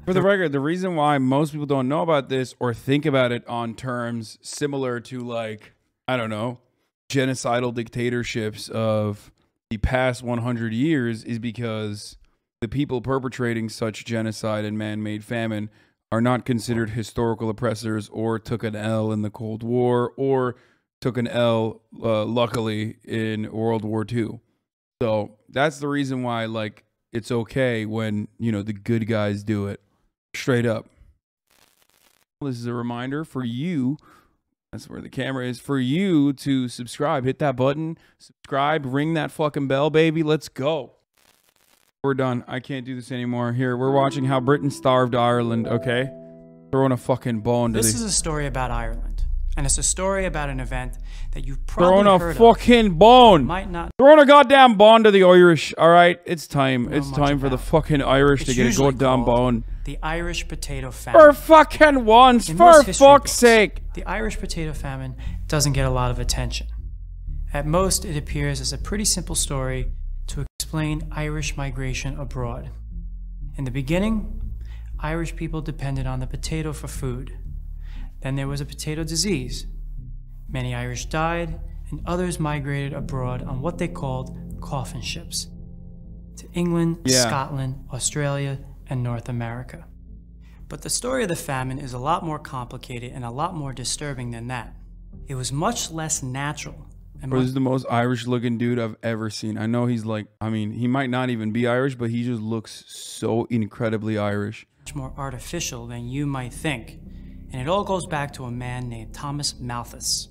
For the record, the reason why most people don't know about this or think about it on terms similar to, like, I don't know, genocidal dictatorships of the past 100 years is because the people perpetrating such genocide and man-made famine are not considered historical oppressors or took an L in the Cold War or took an L, luckily, in World War II. So that's the reason why, like, it's okay when, you know, the good guys do it. Straight up. This is a reminder for you. That's where the camera is. For you to subscribe. Hit that button. Subscribe. Ring that fucking bell, baby. Let's go. We're done. I can't do this anymore. Here, we're watching how Britain starved Ireland, okay? Throwing a fucking bone to This is a story about Ireland. And it's a story about an event that you've probably heard of. Throwing a fucking bone. Might not. Throwing a goddamn bone to the Irish. All right, it's time. It's time for the fucking Irish to get a goddamn bone. The Irish Potato Famine. For fucking once, for fuck's sake. The Irish Potato Famine doesn't get a lot of attention. At most, it appears as a pretty simple story to explain Irish migration abroad. In the beginning, Irish people depended on the potato for food. Then there was a potato disease. Many Irish died, and others migrated abroad on what they called coffin ships to England, Scotland, Australia, and North America. But the story of the famine is a lot more complicated and a lot more disturbing than that. It was much less natural. Bro, this is the most Irish looking dude I've ever seen. I know he's like, I mean, he might not even be Irish, but he just looks so incredibly Irish. Much more artificial than you might think. And it all goes back to a man named Thomas Malthus.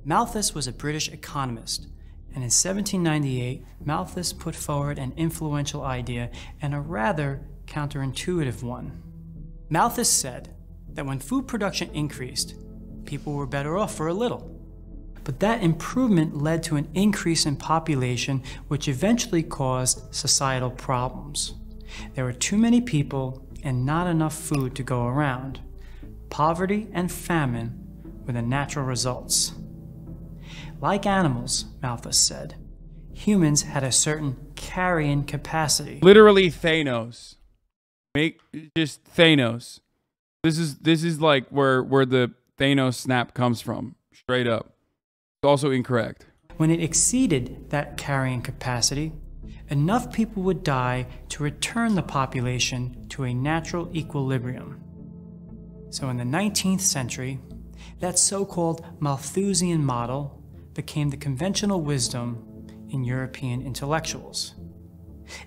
Malthus was a British economist, and in 1798, Malthus put forward an influential idea and a rather counterintuitive one. Malthus said that when food production increased, people were better off for a little. But that improvement led to an increase in population, which eventually caused societal problems. There were too many people and not enough food to go around. Poverty and famine were the natural results. Like animals, Malthus said, humans had a certain carrying capacity. Literally Thanos. Just Thanos. This is like where the Thanos snap comes from. Straight up. It's also incorrect. When it exceeded that carrying capacity, enough people would die to return the population to a natural equilibrium. So in the 19th century, that so-called Malthusian model became the conventional wisdom in European intellectuals.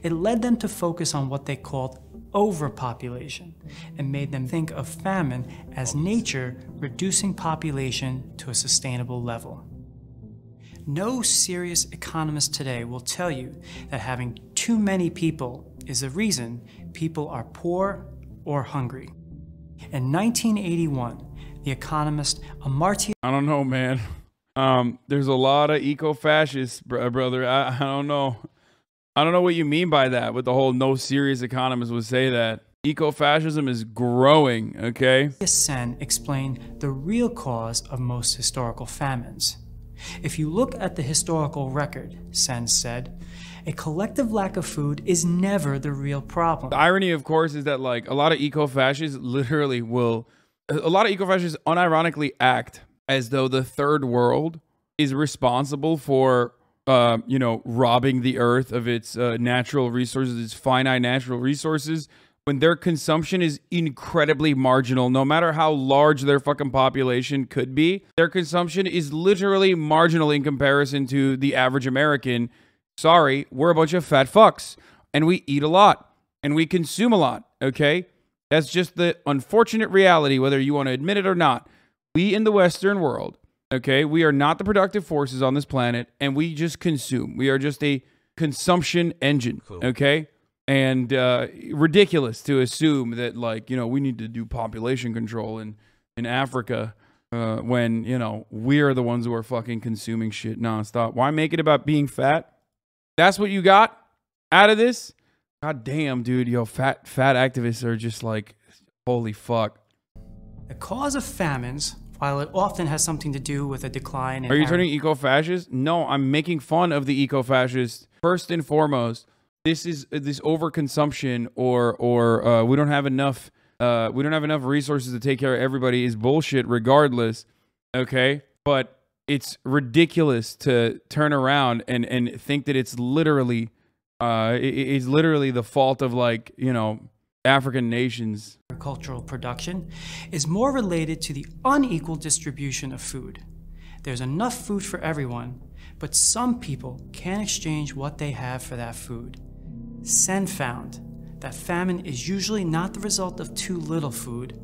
It led them to focus on what they called overpopulation and made them think of famine as nature reducing population to a sustainable level. No serious economist today will tell you that having too many people is the reason people are poor or hungry. In 1981, the economist Amartya... I don't know, man. There's a lot of eco-fascists, brother. I don't know. I don't know what you mean by that, with the whole no serious economist would say that. Eco-fascism is growing, okay? Sen explained the real cause of most historical famines. If you look at the historical record, Sen said, a collective lack of food is never the real problem. The irony, of course, is that, like, a lot of eco-fascists literally will... A lot of eco-fascists unironically act as though the third world is responsible for, you know, robbing the earth of its natural resources, its finite natural resources, when their consumption is incredibly marginal. No matter how large their fucking population could be, their consumption is literally marginal in comparison to the average American. Sorry, we're a bunch of fat fucks, and we eat a lot, and we consume a lot, okay? That's just the unfortunate reality, whether you want to admit it or not. We in the Western world, okay, we are not the productive forces on this planet, and we just consume. We are just a consumption engine, okay? And ridiculous to assume that, like, you know, we need to do population control in Africa when, you know, we are the ones who are fucking consuming shit nonstop. Why make it about being fat? That's what you got out of this? God damn, dude. Yo, fat activists are just like, holy fuck. The cause of famines, while it often has something to do with a decline in... Are you turning eco-fascist? No, I'm making fun of the eco-fascists. First and foremost, this is this overconsumption or we don't have enough we don't have enough resources to take care of everybody is bullshit regardless, okay? But it's ridiculous to turn around and think that it's literally the fault of, like, you know, African nations. Agricultural production is more related to the unequal distribution of food. There's enough food for everyone, but some people can't exchange what they have for that food. Sen found that famine is usually not the result of too little food,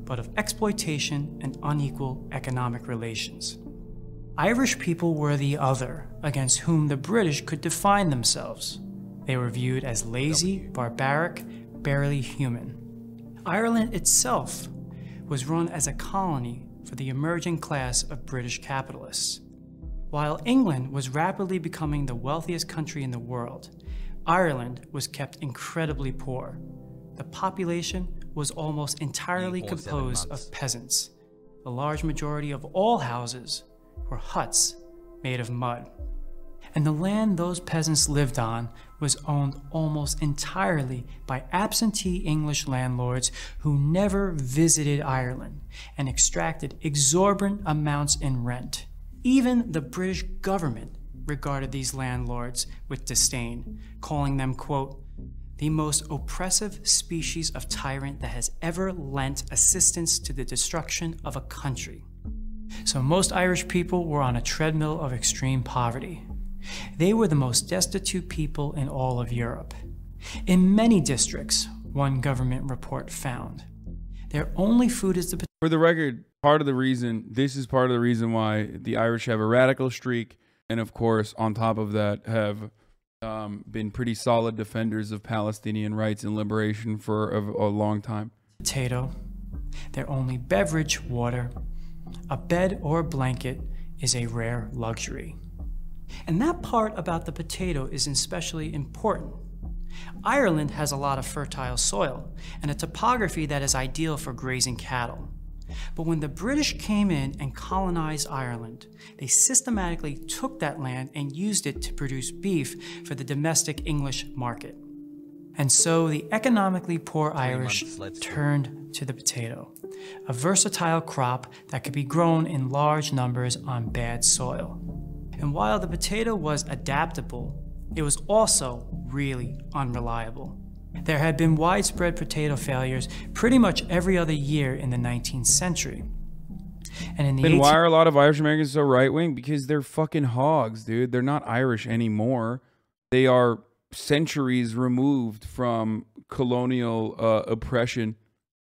but of exploitation and unequal economic relations. Irish people were the other against whom the British could define themselves. They were viewed as lazy, barbaric, barely human. Ireland itself was run as a colony for the emerging class of British capitalists. While England was rapidly becoming the wealthiest country in the world, Ireland was kept incredibly poor. The population was almost entirely composed of peasants. The large majority of all houses were huts made of mud. And the land those peasants lived on was owned almost entirely by absentee English landlords who never visited Ireland and extracted exorbitant amounts in rent. Even the British government regarded these landlords with disdain, calling them, quote, the most oppressive species of tyrant that has ever lent assistance to the destruction of a country. So most Irish people were on a treadmill of extreme poverty. They were the most destitute people in all of Europe. In many districts, one government report found, their only food is the... For the record, this is part of the reason why the Irish have a radical streak, and of course, on top of that, have been pretty solid defenders of Palestinian rights and liberation for a long time. Potato, their only beverage, water, a bed or blanket is a rare luxury. And that part about the potato is especially important. Ireland has a lot of fertile soil and a topography that is ideal for grazing cattle. But when the British came in and colonized Ireland, they systematically took that land and used it to produce beef for the domestic English market. And so the economically poor Irish turned to the potato, a versatile crop that could be grown in large numbers on bad soil. And while the potato was adaptable, it was also really unreliable. There had been widespread potato failures pretty much every other year in the 19th century. And in the Then why are a lot of Irish Americans so right-wing? Because they're fucking hogs, dude. They're not Irish anymore. They are centuries removed from colonial oppression.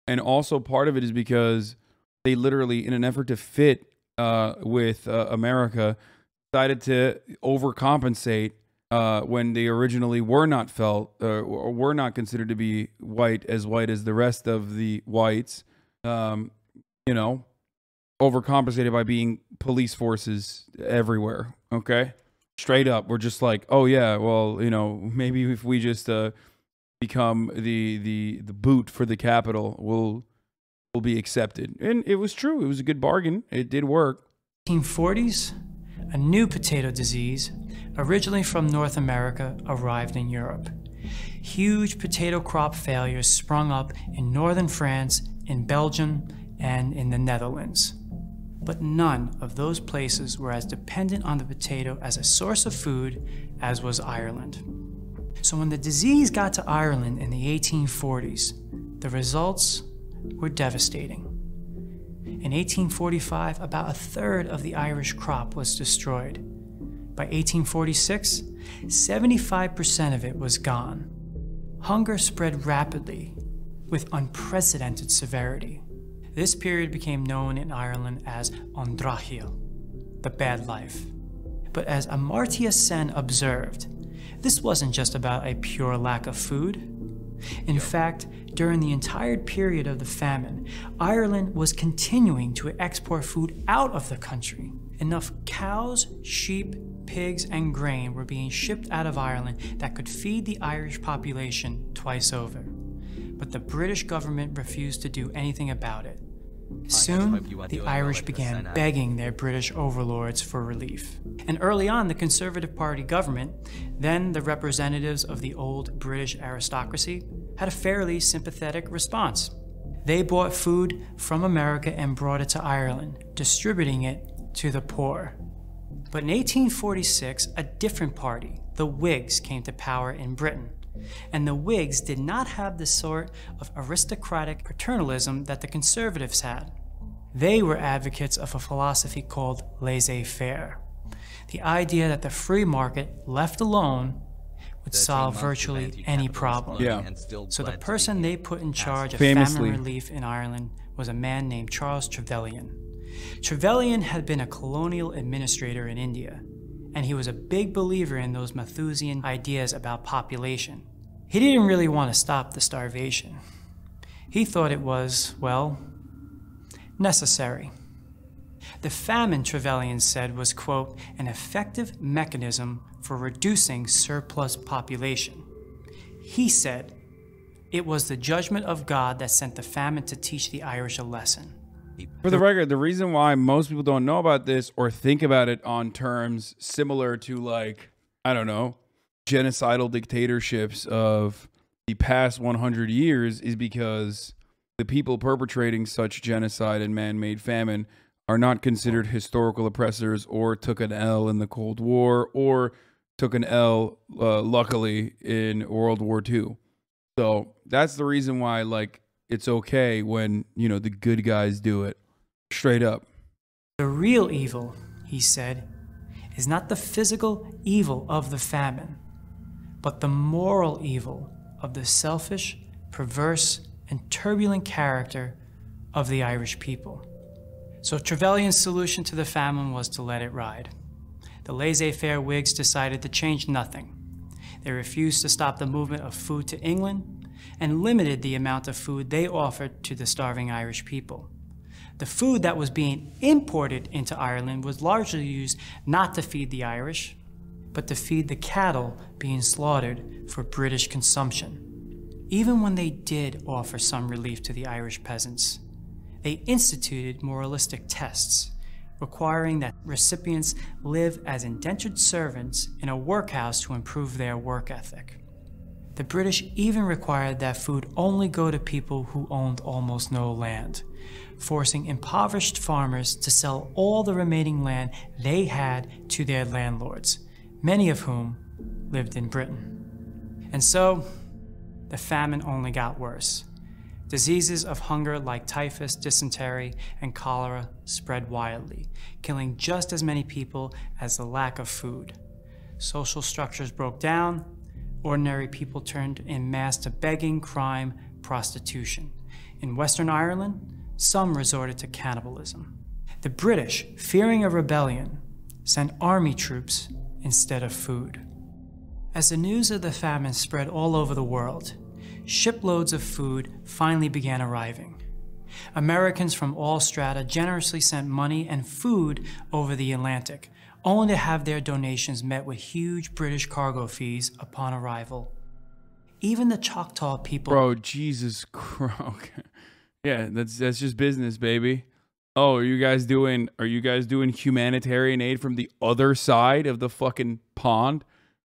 And also part of it is because they literally, in an effort to fit with America, decided to overcompensate when they originally were not or were not considered to be white as the rest of the whites, you know, overcompensated by being police forces everywhere. Okay, straight up, we're just like, oh yeah, well, you know, maybe if we just become the boot for the capital, we'll be accepted. And it was true. It was a good bargain. It did work. 1940s, a new potato disease, originally from North America, arrived in Europe. Huge potato crop failures sprung up in northern France, in Belgium, and in the Netherlands. But none of those places were as dependent on the potato as a source of food as was Ireland. So when the disease got to Ireland in the 1840s, the results were devastating. In 1845, about a third of the Irish crop was destroyed. By 1846, 75% of it was gone. Hunger spread rapidly with unprecedented severity. This period became known in Ireland as Ondrachil, the bad life. But as Amartya Sen observed, this wasn't just about a pure lack of food. In fact, during the entire period of the famine, Ireland was continuing to export food out of the country. Enough cows, sheep, pigs, and grain were being shipped out of Ireland that could feed the Irish population twice over. But the British government refused to do anything about it. Soon, the Irish began begging their British overlords for relief. And early on, the Conservative Party government, then the representatives of the old British aristocracy, had a fairly sympathetic response. They bought food from America and brought it to Ireland, distributing it to the poor. But in 1846, a different party, the Whigs, came to power in Britain. And the Whigs did not have the sort of aristocratic paternalism that the Conservatives had. They were advocates of a philosophy called laissez-faire, the idea that the free market, left alone, would solve virtually any problem. Yeah. So the person they put in charge of Famously. famine relief in Ireland was a man named Charles Trevelyan. Trevelyan had been a colonial administrator in India, and he was a big believer in those Malthusian ideas about population. He didn't really want to stop the starvation. He thought it was, well, necessary. The famine, Trevelyan said, was, quote, an effective mechanism for reducing surplus population. He said it was the judgment of God that sent the famine to teach the Irish a lesson. For the record, the reason why most people don't know about this or think about it on terms similar to, like, I don't know, genocidal dictatorships of the past 100 years is because the people perpetrating such genocide and man-made famine are not considered historical oppressors or took an L in the Cold War or took an L, luckily, in World War II. So that's the reason why, like, it's okay when, you know, the good guys do it. Straight up. The real evil, he said, is not the physical evil of the famine, but the moral evil of the selfish, perverse, and turbulent character of the Irish people. So Trevelyan's solution to the famine was to let it ride. The laissez-faire Whigs decided to change nothing. They refused to stop the movement of food to England and limited the amount of food they offered to the starving Irish people. The food that was being imported into Ireland was largely used not to feed the Irish, but to feed the cattle being slaughtered for British consumption. Even when they did offer some relief to the Irish peasants, they instituted moralistic tests, requiring that recipients live as indentured servants in a workhouse to improve their work ethic. The British even required that food only go to people who owned almost no land, forcing impoverished farmers to sell all the remaining land they had to their landlords, many of whom lived in Britain. And so, the famine only got worse. Diseases of hunger like typhus, dysentery, and cholera spread wildly, killing just as many people as the lack of food. Social structures broke down. Ordinary people turned en masse to begging, crime, prostitution. In Western Ireland, some resorted to cannibalism. The British, fearing a rebellion, sent army troops instead of food. As the news of the famine spread all over the world, shiploads of food finally began arriving. Americans from all strata generously sent money and food over the Atlantic, only to have their donations met with huge British cargo fees upon arrival. Even the Choctaw people... Bro, Jesus Christ. Okay. Yeah, that's just business, baby. Oh, are you guys doing humanitarian aid from the other side of the fucking pond?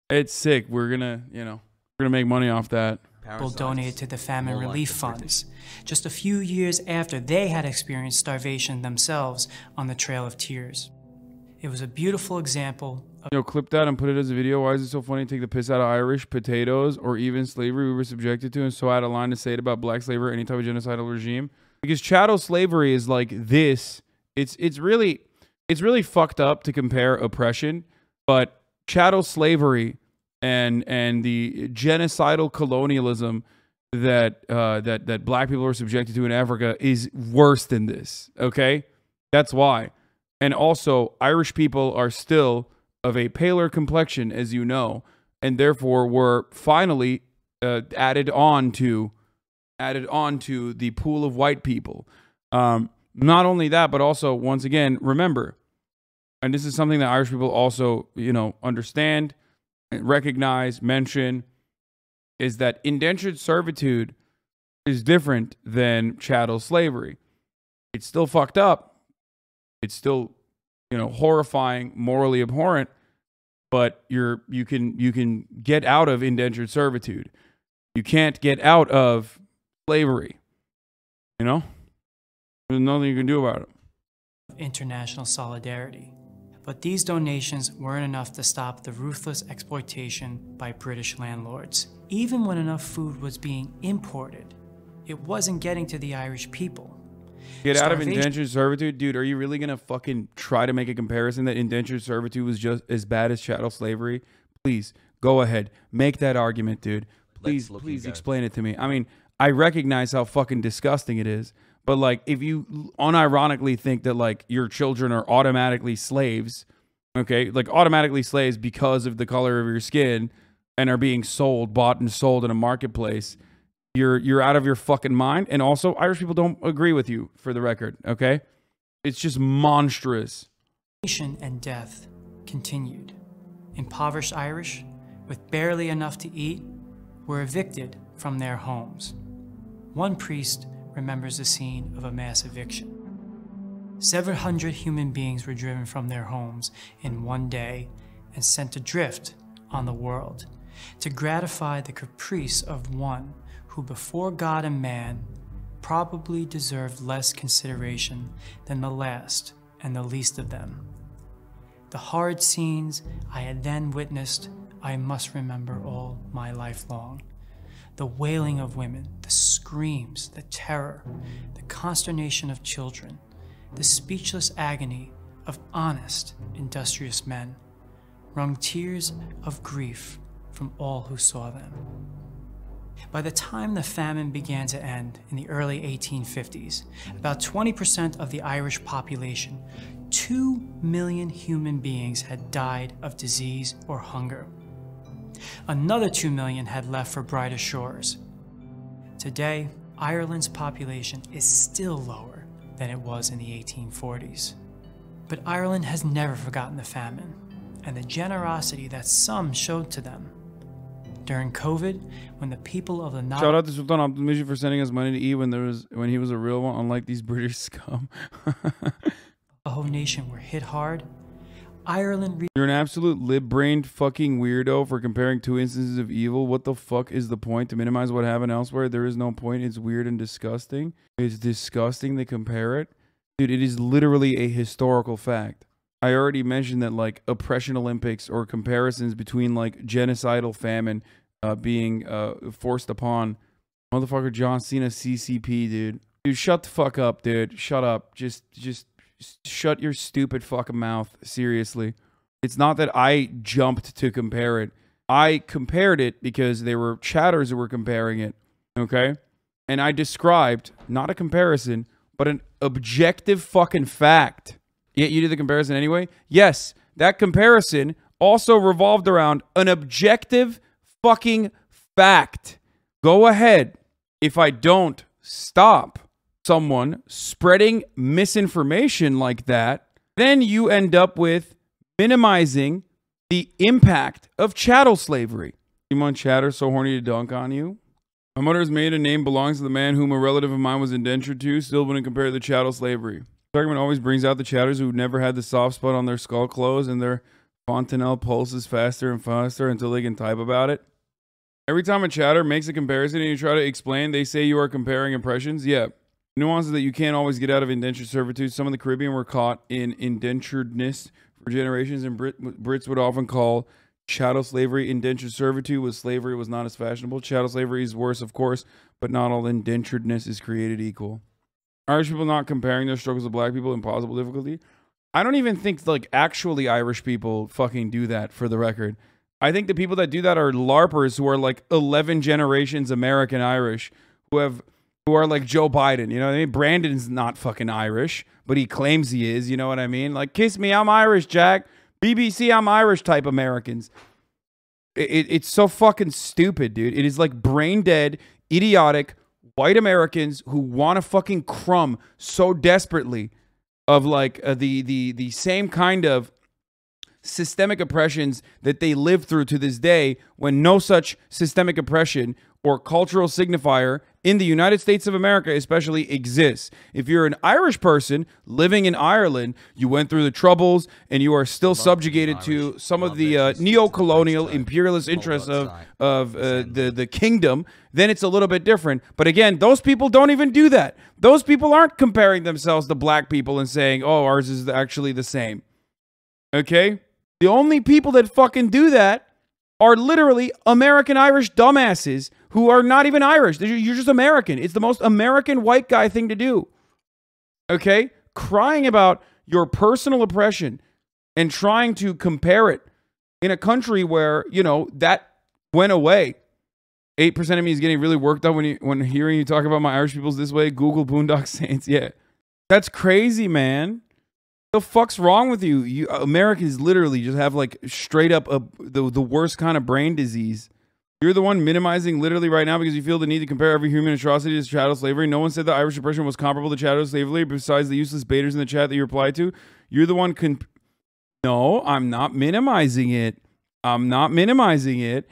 It's sick. We're gonna make money off that. People donated to the famine relief funds, just a few years after they had experienced starvation themselves on the Trail of Tears. It was a beautiful example of... Yo, clip that and put it as a video. Why is it so funny to take the piss out of Irish potatoes or even slavery we were subjected to and so out of line to say it about black slavery or any type of genocidal regime? Because chattel slavery is like this. It's really fucked up to compare oppression, but chattel slavery and the genocidal colonialism that black people were subjected to in Africa is worse than this. Okay, that's why. And also, Irish people are still of a paler complexion, as you know, and therefore were finally added on to the pool of white people. Not only that, but also, once again, remember, and this is something that Irish people also, understand, recognize, mention, is that indentured servitude is different than chattel slavery. It's still fucked up. It's still, horrifying, morally abhorrent, but you can get out of indentured servitude. You can't get out of slavery. You know? There's nothing you can do about it. International solidarity. But these donations weren't enough to stop the ruthless exploitation by British landlords. Even when enough food was being imported, it wasn't getting to the Irish people. Get out of indentured servitude? Dude, are you really going to fucking try to make a comparison that indentured servitude was just as bad as chattel slavery? Please, go ahead. Make that argument, dude. Please explain it to me. I mean, I recognize how fucking disgusting it is. But, like, if you unironically think that, like, your children are automatically slaves, okay? Like, automatically slaves because of the color of your skin and are being bought and sold in a marketplace, you're out of your fucking mind. And also, Irish people don't agree with you, for the record, okay? It's just monstrous. And death continued. Impoverished Irish, with barely enough to eat, were evicted from their homes. One priest remembers the scene of a mass eviction. 700 human beings were driven from their homes in one day and sent adrift on the world to gratify the caprice of one who before God and man probably deserved less consideration than the last and the least of them. The horrid scenes I had then witnessed I must remember all my life long. The wailing of women, the screams, the terror, the consternation of children, the speechless agony of honest, industrious men, wrung tears of grief from all who saw them. By the time the famine began to end in the early 1850s, about 20% of the Irish population, 2 million human beings had died of disease or hunger. Another 2 million had left for brighter shores. Today, Ireland's population is still lower than it was in the 1840s. But Ireland has never forgotten the famine and the generosity that some showed to them. During COVID, when the people of the Shout out to Sultan Abdulmajid for sending us money to eat when he was a real one, unlike these British scum. The whole nation were hit hard. Ireland. You're an absolute lib-brained fucking weirdo for comparing two instances of evil. What the fuck is the point? To minimize what happened elsewhere? There is no point. It's weird and disgusting. It's disgusting to compare it. Dude, it is literally a historical fact. I already mentioned that, like, oppression Olympics or comparisons between, like, genocidal famine being forced upon motherfucker John Cena CCP, dude. Dude, shut the fuck up, dude. Shut up. Just shut your stupid fucking mouth. Seriously. It's not that I jumped to compare it. I compared it because there were chatters who were comparing it. Okay? And I described, not a comparison, but an objective fucking fact. Yet you did the comparison anyway? Yes, that comparison also revolved around an objective fucking fact. Go ahead. If I don't stop someone spreading misinformation like that, then you end up with minimizing the impact of chattel slavery. Simon Chatter, so horny to dunk on you. My mother's maiden name belongs to the man whom a relative of mine was indentured to, still wouldn't compare to chattel slavery. This argument always brings out the chatters who never had the soft spot on their skull clothes and their fontanelle pulses faster and faster until they can type about it. Every time a chatter makes a comparison and you try to explain, they say you are comparing impressions. Yeah. Nuances that you can't always get out of indentured servitude. Some of the Caribbean were caught in indenturedness for generations, and Brits would often call chattel slavery indentured servitude, with slavery was not as fashionable. Chattel slavery is worse, of course, but not all indenturedness is created equal. Irish people not comparing their struggles with black people, impossible difficulty. I don't even think, like, actually Irish people fucking do that, for the record. I think the people that do that are LARPers who are like 11 generations American Irish, who are like Joe Biden. You know what I mean? Brandon's not fucking Irish, but he claims he is. You know what I mean? Like, kiss me, I'm Irish, Jack. BBC, I'm Irish type Americans. It's so fucking stupid, dude. It is like brain dead, idiotic white Americans who want to fucking crumb so desperately of like the same kind of systemic oppressions that they live through to this day, when no such systemic oppression or cultural signifier in the United States of America especially exists. If you're an Irish person living in Ireland, you went through the Troubles and you are still subjugated to some of the neo-colonial imperialist interests of the kingdom, then it's a little bit different. But again, those people don't even do that. Those people aren't comparing themselves to black people and saying, oh, ours is actually the same. Okay? The only people that fucking do that are literally American Irish dumbasses who are not even Irish. You're just American. It's the most American white guy thing to do. Okay? Crying about your personal oppression and trying to compare it in a country where, you know, that went away. 8% of me is getting really worked up when hearing you talk about my Irish peoples this way. Google Boondock Saints. Yeah. That's crazy, man. The fuck's wrong with you? You Americans literally just have like straight up the worst kind of brain disease. You're the one minimizing literally right now because you feel the need to compare every human atrocity to chattel slavery. No one said that Irish oppression was comparable to chattel slavery besides the useless baiters in the chat that you replied to. You're the one No, I'm not minimizing it. I'm not minimizing it.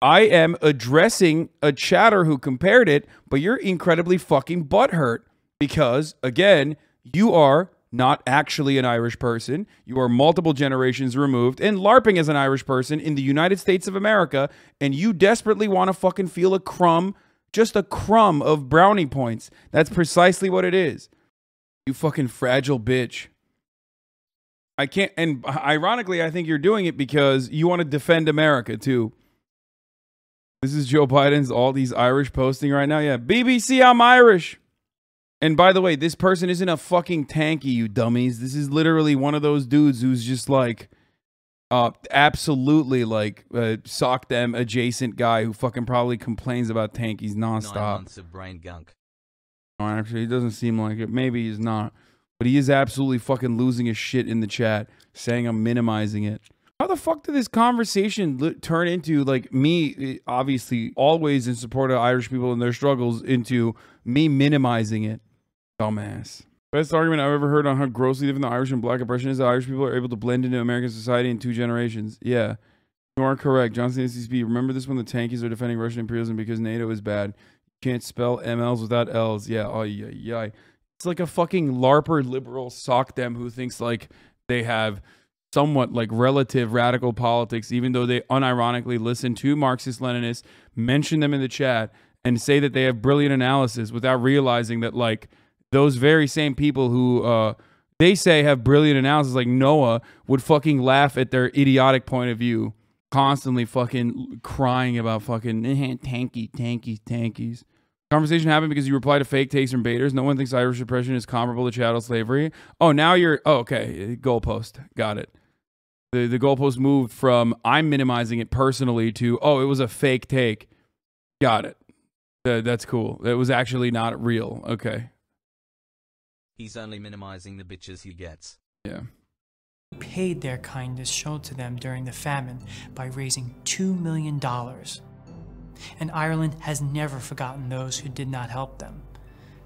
I am addressing a chatter who compared it, but you're incredibly fucking butthurt because, again, you are not actually an Irish person. You are multiple generations removed and LARPing as an Irish person in the United States of America, and you desperately want to fucking feel a crumb, just a crumb of brownie points. That's precisely what it is. You fucking fragile bitch. I can't, and ironically, I think you're doing it because you want to defend America too. This is Joe Biden's all these Irish posting right now. Yeah, BBC, I'm Irish. And by the way, this person isn't a fucking tanky, you dummies. This is literally one of those dudes who's just like, absolutely like sock them adjacent guy who fucking probably complains about tankies nonstop. 9 months of brain gunk. Oh, actually, he doesn't seem like it. Maybe he's not. But he is absolutely fucking losing his shit in the chat, saying I'm minimizing it. How the fuck did this conversation turn into, like, me, obviously, always in support of Irish people and their struggles, into me minimizing it? Dumbass. Best argument I've ever heard on how grossly different the Irish and black oppression is that Irish people are able to blend into American society in 2 generations. Yeah. You are correct. Johnson SCP. Remember this when the tankies are defending Russian imperialism because NATO is bad. You can't spell MLs without L's. Yeah. Oh, yeah. It's like a fucking LARPer liberal sock them who thinks like they have somewhat like relative radical politics, even though they unironically listen to Marxist-Leninists, mention them in the chat, and say that they have brilliant analysis without realizing that like those very same people who they say have brilliant analysis, like Noah, would fucking laugh at their idiotic point of view, constantly fucking crying about fucking tankies. Conversation happened because you replied to fake takes from baiters. No one thinks Irish oppression is comparable to chattel slavery. Oh, now you're... Oh, okay. Goalpost. Got it. The goalpost moved from I'm minimizing it personally to, oh, it was a fake take. Got it. That's cool. It was actually not real. Okay. He's only minimizing the bitches he gets. Yeah. Paid their kindness shown to them during the famine by raising $2 million. And Ireland has never forgotten those who did not help them,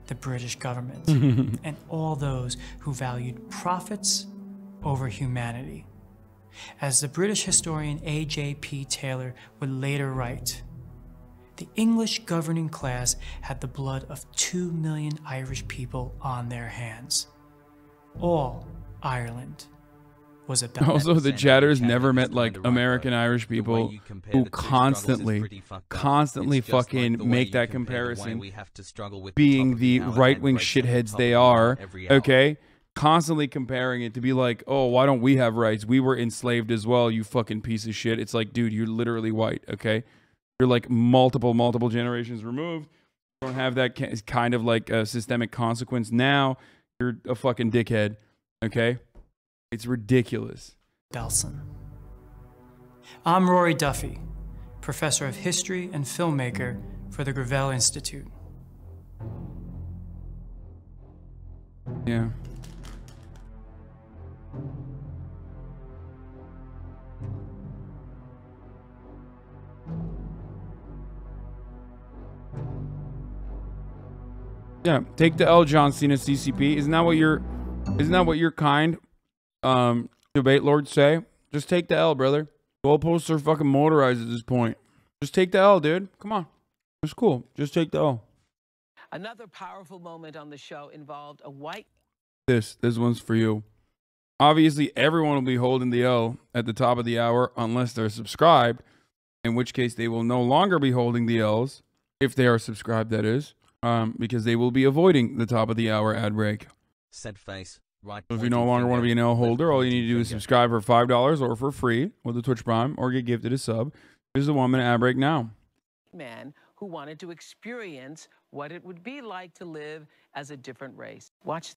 the British government, and all those who valued profits over humanity. As the British historian A.J.P. Taylor would later write, the English governing class had the blood of 2 million Irish people on their hands. All Ireland was about. Also, the chatters never met like American Irish people who constantly fucking make that comparison, being the right-wing shitheads they are, okay? Constantly comparing it to be like, oh, why don't we have rights? We were enslaved as well, you fucking piece of shit. It's like, dude, you're literally white, okay? You're like multiple generations removed. You don't have that kind of like a systemic consequence now. You're a fucking dickhead, okay? It's ridiculous. Belson. I'm Rory Duffy, professor of history and filmmaker for the Gravel Institute. Yeah. Yeah, take the L, John Cena CCP. Isn't that what your kind debate lords say? Just take the L, brother. Goalposts are fucking motorized at this point. Just take the L, dude. Come on. It's cool. Just take the L. Another powerful moment on the show involved a white. This one's for you. Obviously, everyone will be holding the L at the top of the hour unless they're subscribed, in which case they will no longer be holding the L's, if they are subscribed, that is, because they will be avoiding the top of the hour ad break. Said face. Right. So if you no longer want to be an L holder, all you need to do is subscribe for $5 or for free with the Twitch Prime or get gifted a sub. Here's the 1 minute ad break now. Man who wanted to experience what it would be like to live as a different race. Watch.